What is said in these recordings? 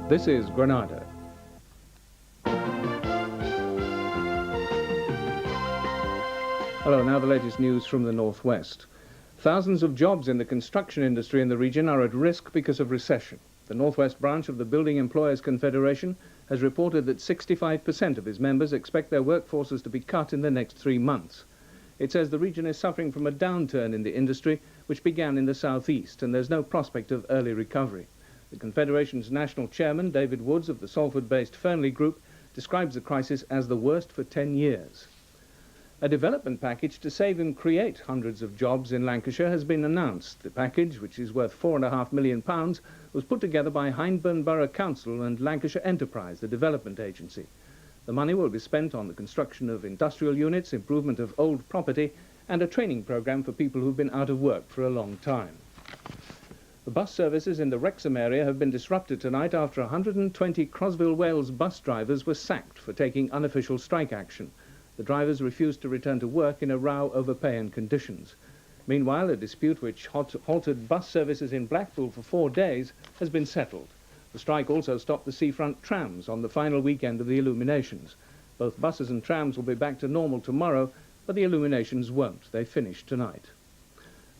This is Granada. Hello, now the latest news from the northwest. Thousands of jobs in the construction industry in the region are at risk because of recession. The northwest branch of the Building Employers Confederation has reported that 65% of its members expect their workforces to be cut in the next 3 months. It says the region is suffering from a downturn in the industry which began in the southeast, and there's no prospect of early recovery. The Confederation's national chairman, David Woods of the Salford-based Fernley Group, describes the crisis as the worst for 10 years. A development package to save and create hundreds of jobs in Lancashire has been announced. The package, which is worth £4.5 million, was put together by Hyndburn Borough Council and Lancashire Enterprise, the development agency. The money will be spent on the construction of industrial units, improvement of old property, and a training programme for people who've been out of work for a long time. The bus services in the Wrexham area have been disrupted tonight after 120 Crosville Wales bus drivers were sacked for taking unofficial strike action. The drivers refused to return to work in a row over pay and conditions. Meanwhile, a dispute which halted bus services in Blackpool for 4 days has been settled. The strike also stopped the seafront trams on the final weekend of the illuminations. Both buses and trams will be back to normal tomorrow, but the illuminations won't. They finish tonight.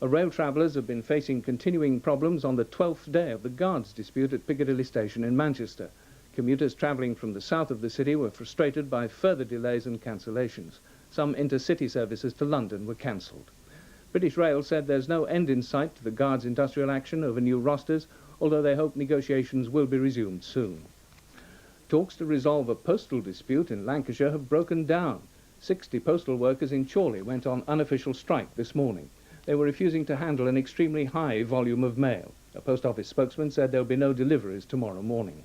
Rail travellers have been facing continuing problems on the 12th day of the guards dispute at Piccadilly Station in Manchester. Commuters travelling from the south of the city were frustrated by further delays and cancellations. Some intercity services to London were cancelled. British Rail said there's no end in sight to the guards' industrial action over new rosters, although they hope negotiations will be resumed soon. Talks to resolve a postal dispute in Lancashire have broken down. 60 postal workers in Chorley went on unofficial strike this morning. They were refusing to handle an extremely high volume of mail. A post office spokesman said there will be no deliveries tomorrow morning.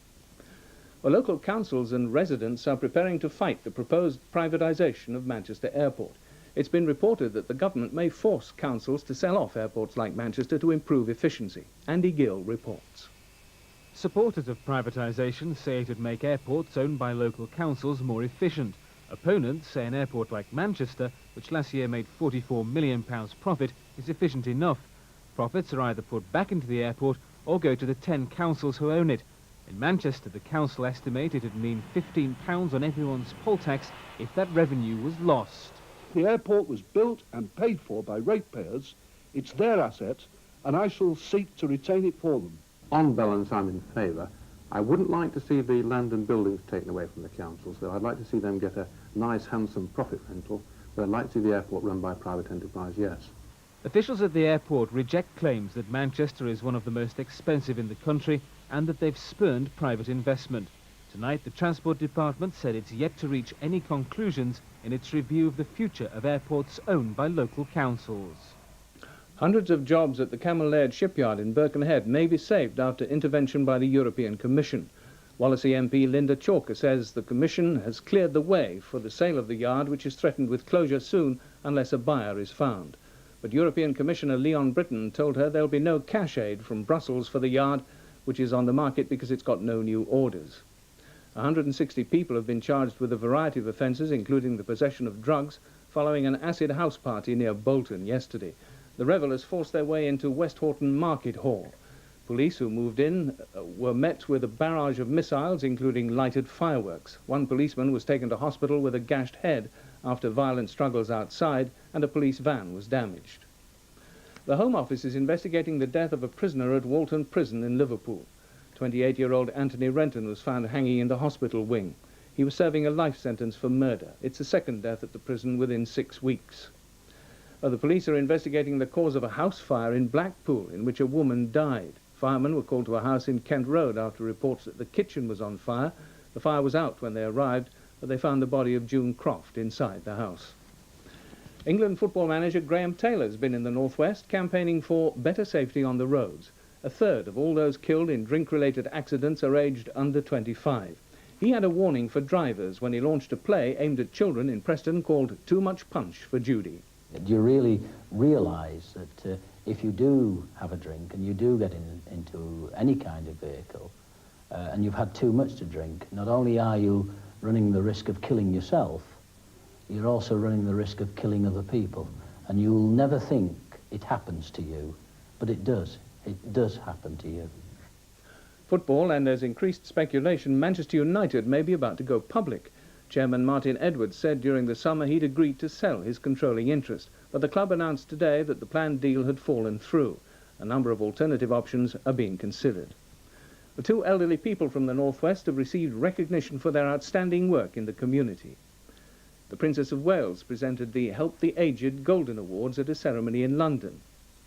Well, local councils and residents are preparing to fight the proposed privatisation of Manchester Airport. It's been reported that the government may force councils to sell off airports like Manchester to improve efficiency. Andy Gill reports. Supporters of privatisation say it would make airports owned by local councils more efficient. Opponents say an airport like Manchester, which last year made £44 million profit, is efficient enough. Profits are either put back into the airport or go to the 10 councils who own it. In Manchester, the council estimated it would mean £15 on everyone's poll tax if that revenue was lost. The airport was built and paid for by ratepayers. It's their asset, and I shall seek to retain it for them. On balance, I'm in favour. I wouldn't like to see the land and buildings taken away from the councils, though. I'd like to see them get a nice, handsome profit rental, but I'd like to see the airport run by private enterprise, yes. Officials at the airport reject claims that Manchester is one of the most expensive in the country and that they've spurned private investment. Tonight, the Transport Department said it's yet to reach any conclusions in its review of the future of airports owned by local councils. Hundreds of jobs at the Camel Laird shipyard in Birkenhead may be saved after intervention by the European Commission. Wallasey MP Linda Chalker says the Commission has cleared the way for the sale of the yard, which is threatened with closure soon unless a buyer is found. But European Commissioner Leon Britton told her there will be no cash aid from Brussels for the yard, which is on the market because it's got no new orders. 160 people have been charged with a variety of offences, including the possession of drugs, following an acid house party near Bolton yesterday. The revellers forced their way into West Horton Market Hall. Police who moved in were met with a barrage of missiles, including lighted fireworks. One policeman was taken to hospital with a gashed head after violent struggles outside, and a police van was damaged. The Home Office is investigating the death of a prisoner at Walton Prison in Liverpool. 28-year-old Anthony Renton was found hanging in the hospital wing. He was serving a life sentence for murder. It's the second death at the prison within 6 weeks. The police are investigating the cause of a house fire in Blackpool in which a woman died. Firemen were called to a house in Kent Road after reports that the kitchen was on fire. The fire was out when they arrived, but they found the body of June Croft inside the house. England football manager Graham Taylor has been in the northwest campaigning for better safety on the roads. A third of all those killed in drink-related accidents are aged under 25. He had a warning for drivers when he launched a play aimed at children in Preston called Too Much Punch for Judy. Do you really realise that if you do have a drink and you do get into any kind of vehicle and you've had too much to drink, not only are you running the risk of killing yourself, you're also running the risk of killing other people. And you'll never think it happens to you, but it does. It does happen to you. Football, and there's increased speculation Manchester United may be about to go public. Chairman Martin Edwards said during the summer he'd agreed to sell his controlling interest, but the club announced today that the planned deal had fallen through. A number of alternative options are being considered. The two elderly people from the Northwest have received recognition for their outstanding work in the community. The Princess of Wales presented the Help the Aged Golden Awards at a ceremony in London.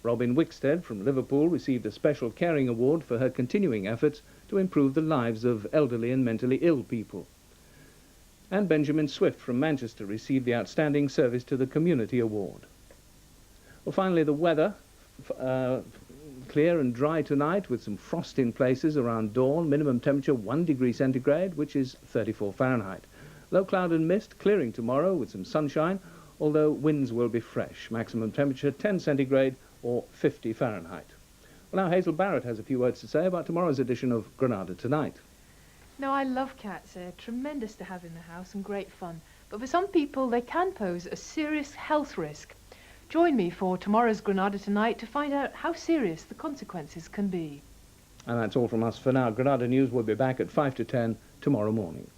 Robin Wickstead from Liverpool received a special caring award for her continuing efforts to improve the lives of elderly and mentally ill people. And Benjamin Swift from Manchester received the Outstanding Service to the Community Award. Well, finally, the weather. Clear and dry tonight with some frost in places around dawn. Minimum temperature 1 degree centigrade, which is 34 Fahrenheit. Low cloud and mist clearing tomorrow with some sunshine, although winds will be fresh. Maximum temperature 10 centigrade or 50 Fahrenheit. Well, now Hazel Barrett has a few words to say about tomorrow's edition of Granada Tonight. No, I love cats. They're tremendous to have in the house and great fun. But for some people, they can pose a serious health risk. Join me for tomorrow's Granada Tonight to find out how serious the consequences can be. And that's all from us for now. Granada News will be back at 5 to 10 tomorrow morning.